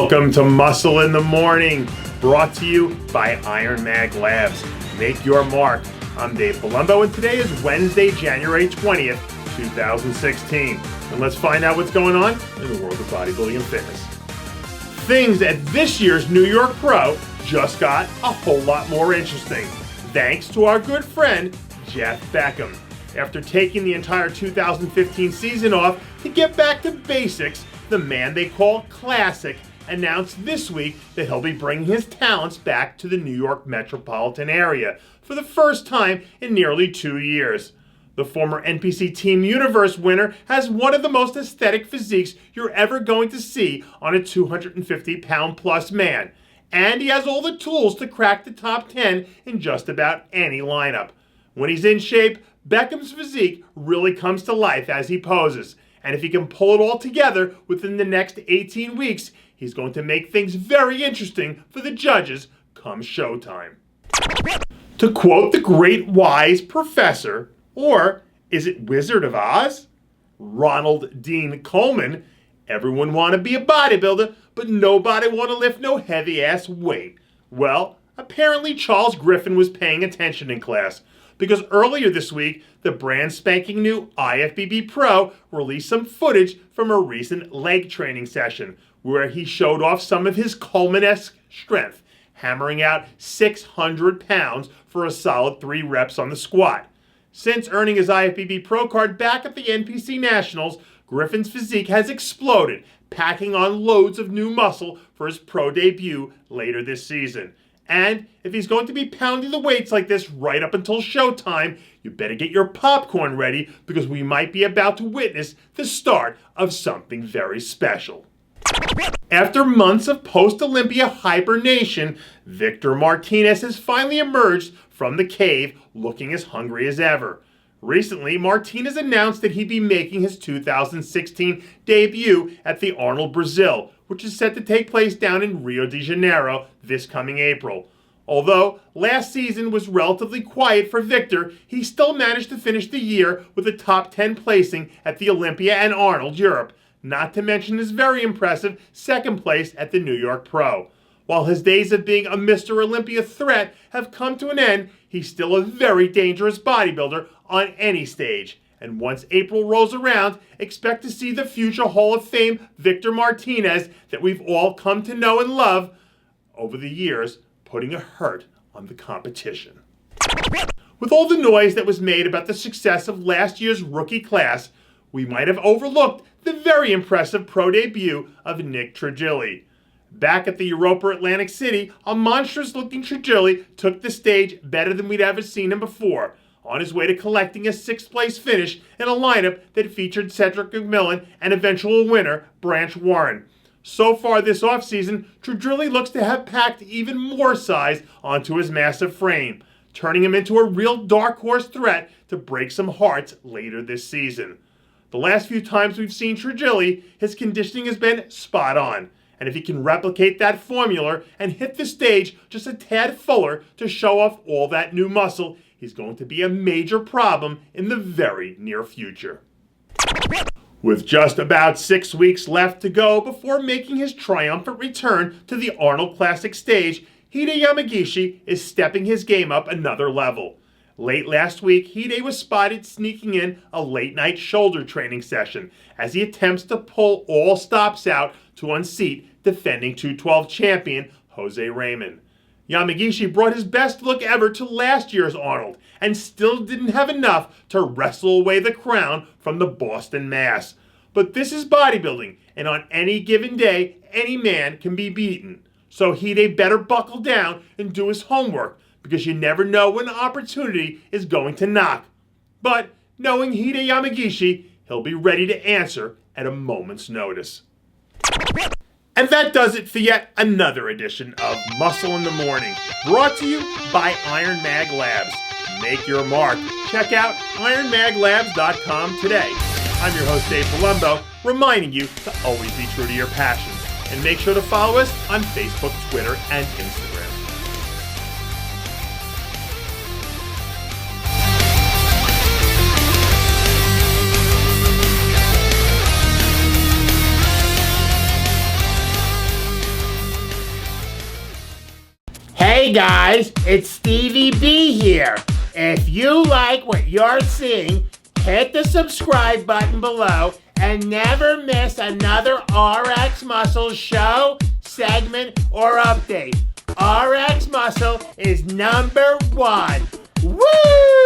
Welcome to Muscle in the Morning, brought to you by Iron Mag Labs. Make your mark. I'm Dave Palumbo, and today is Wednesday, January 20th, 2016. And let's find out what's going on in the world of bodybuilding and fitness. Things at this year's New York Pro just got a whole lot more interesting, thanks to our good friend, Jeff Beckham. After taking the entire 2015 season off to get back to basics, the man they call Classic announced this week that he'll be bringing his talents back to the New York metropolitan area for the first time in nearly 2 years. The former NPC Team Universe winner has one of the most aesthetic physiques you're ever going to see on a 250-pound plus man, and he has all the tools to crack the top 10 in just about any lineup. When he's in shape, Beckham's physique really comes to life as he poses. And if he can pull it all together within the next 18 weeks, he's going to make things very interesting for the judges come showtime. To quote the great wise professor, or is it Wizard of Oz? Ronald Dean Coleman, everyone want to be a bodybuilder, but nobody want to lift no heavy-ass weight. Well, apparently Charles Griffen was paying attention in class, because earlier this week, the brand spanking new IFBB Pro released some footage from a recent leg training session where he showed off some of his Coleman-esque strength, hammering out 600 pounds for a solid 3 reps on the squat. Since earning his IFBB Pro card back at the NPC Nationals, Griffin's physique has exploded, packing on loads of new muscle for his pro debut later this season. And if he's going to be pounding the weights like this right up until showtime, you better get your popcorn ready because we might be about to witness the start of something very special. After months of post-Olympia hibernation, Victor Martinez has finally emerged from the cave looking as hungry as ever. Recently, Martinez announced that he'd be making his 2016 debut at the Arnold Brazil, which is set to take place down in Rio de Janeiro this coming April. Although last season was relatively quiet for Victor, he still managed to finish the year with a top 10 placing at the Olympia and Arnold Europe, not to mention his very impressive second place at the New York Pro. While his days of being a Mr. Olympia threat have come to an end, he's still a very dangerous bodybuilder on any stage. And once April rolls around, expect to see the future Hall of Fame Victor Martinez that we've all come to know and love over the years, putting a hurt on the competition. With all the noise that was made about the success of last year's rookie class, we might have overlooked the very impressive pro debut of Nick Trigili. Back at the Europa Atlantic City, a monstrous-looking Trigili took the stage better than we'd ever seen him before, on his way to collecting a 6th-place finish in a lineup that featured Cedric McMillan and eventual winner Branch Warren. So far this offseason, Trigili looks to have packed even more size onto his massive frame, turning him into a real dark horse threat to break some hearts later this season. The last few times we've seen Trigili, his conditioning has been spot on. And if he can replicate that formula and hit the stage just a tad fuller to show off all that new muscle, he's going to be a major problem in the very near future. With just about 6 weeks left to go before making his triumphant return to the Arnold Classic stage, Heda Yamagishi is stepping his game up another level. Late last week, Heda was spotted sneaking in a late-night shoulder training session as he attempts to pull all stops out to unseat defending 212 champion Jose Raymond. Yamagishi brought his best look ever to last year's Arnold and still didn't have enough to wrestle away the crown from the Boston Mass. But this is bodybuilding, and on any given day, any man can be beaten. So Heda better buckle down and do his homework, because you never know when the opportunity is going to knock. But knowing Heda Yamagishi, he'll be ready to answer at a moment's notice. And that does it for yet another edition of Muscle in the Morning, brought to you by Iron Mag Labs. Make your mark. Check out ironmaglabs.com today. I'm your host, Dave Palumbo, reminding you to always be true to your passions. And make sure to follow us on Facebook, Twitter, and Instagram. Hey guys, it's Stevie B here. If you like what you're seeing, hit the subscribe button below and never miss another RX Muscle show, segment, or update. RX Muscle is #1. Woo!